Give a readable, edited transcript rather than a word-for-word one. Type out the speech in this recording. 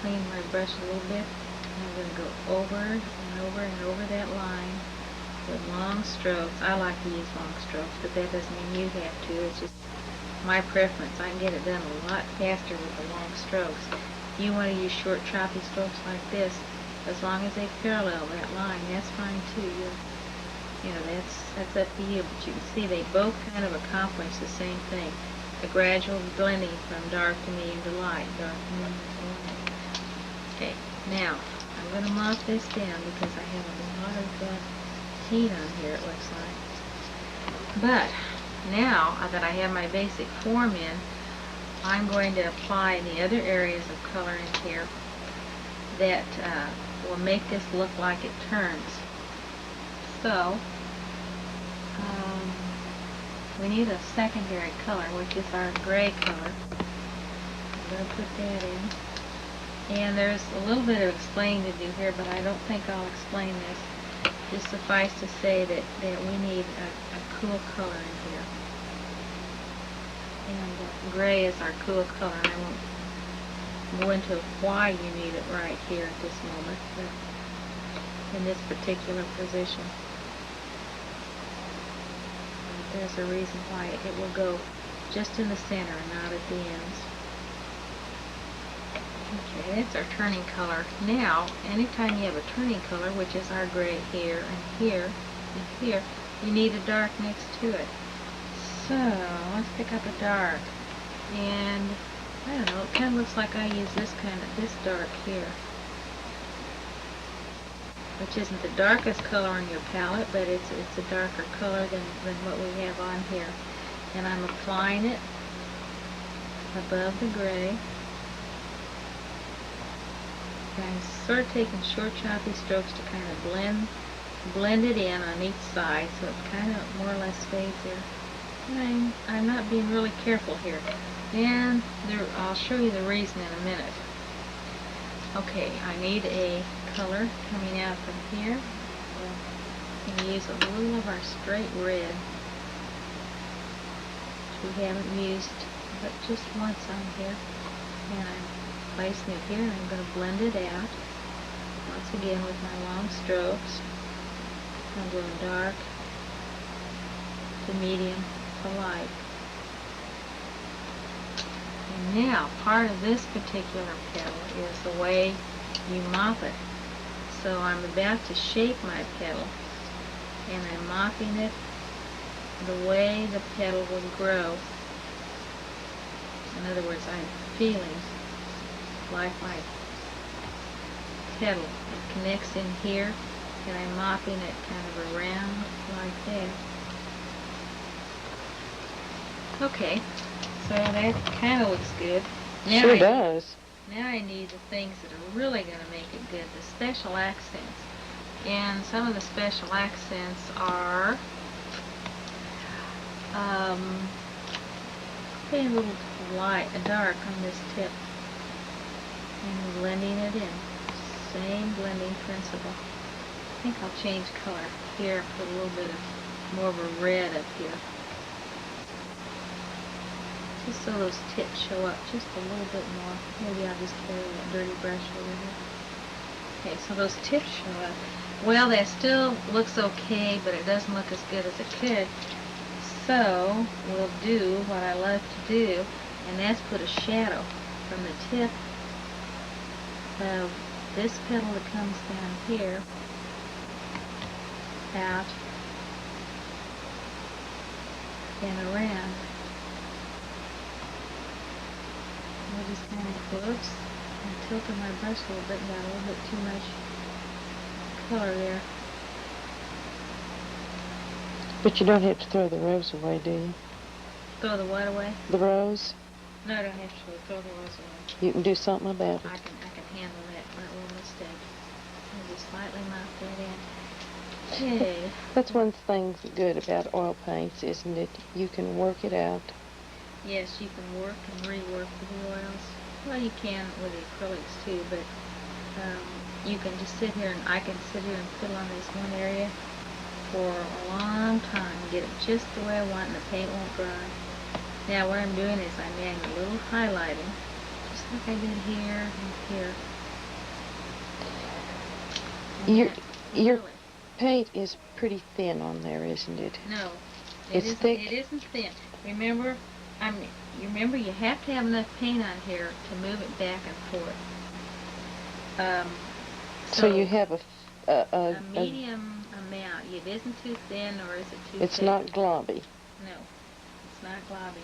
clean my brush a little bit. And I'm going to go over and over and over that line with long strokes. I like to use long strokes, but that doesn't mean you have to. It's just my preference. I can get it done a lot faster with the long strokes. If you want to use short choppy strokes like this, as long as they parallel that line, that's fine too. You know, that's up to you. But you can see they both kind of accomplish the same thing. A gradual blending from dark to medium to light, dark to medium to light. Okay, now I'm going to mop this down because I have a lot of heat on here, it looks like. But now that I have my basic form in, I'm going to apply the other areas of color in here that will make this look like it turns. So, we need a secondary color, which is our gray color. I'm going to put that in. And there's a little bit of explaining to do here, but I don't think I'll explain this. Just suffice to say that we need a cool color in here. And gray is our cool color. I won't go into why you need it right here at this moment, but in this particular position. There's a reason why it will go just in the center and not at the ends. Okay, that's our turning color. Now, anytime you have a turning color, which is our gray here and here and here, you need a dark next to it. So, let's pick up a dark. And, I don't know, it kind of looks like I use this dark here, which isn't the darkest color on your palette, but it's a darker color than what we have on here. And I'm applying it above the gray. And I'm sort of taking short choppy strokes to kind of blend it in on each side, so it kind of more or less fades there. And I'm not being really careful here. And I'll show you the reason in a minute. Okay, I need a color coming out from here. We're going to use a little of our straight red, which we haven't used but just once on here. And I'm placing it here, and I'm going to blend it out once again with my long strokes. I'm going dark to medium to light. And now, part of this particular petal is the way you mop it. So I'm about to shape my petal, and I'm mopping it the way the petal will grow. In other words, I'm feeling like my petal. It connects in here, and I'm mopping it kind of around like that. Okay, so that kind of looks good. Now Sure does. Now I need the things that are really going to make it good, the special accents. And some of the special accents are putting a little light, a dark on this tip, and blending it in. Same blending principle. I think I'll change color here, put a little bit of more of a red up here. Just so those tips show up just a little bit more. Maybe I'll just carry that dirty brush over here. Okay, so those tips show up. Well, that still looks okay, but it doesn't look as good as it could. So, we'll do what I love to do, and that's put a shadow from the tip of this petal that comes down here out and around. I just kind of, whoops, I tilted my brush a little bit and got a little bit too much color there. But you don't have to throw the rose away, do you? Throw the what away? The rose? No, I don't have to throw the rose away. You can do something about it. I can handle that little mistake. I'll just slightly mop that in. Okay. That's one thing good about oil paints, isn't it? You can work it out. Yes, you can work and rework with the oils. Well, you can with the acrylics too, but you can just sit here, and I can sit here and fiddle on this one area for a long time, get it just the way I want, and the paint won't dry. Now what I'm doing is I'm adding a little highlighting, just like I did here and here. And Your that's your really- paint is pretty thin on there, isn't it? No, It's thick? It isn't thin. Remember, you remember you have to have enough paint on here to move it back and forth. So you have a medium amount. It isn't too thin, or is it too thick? It's not globby. No, it's not globby.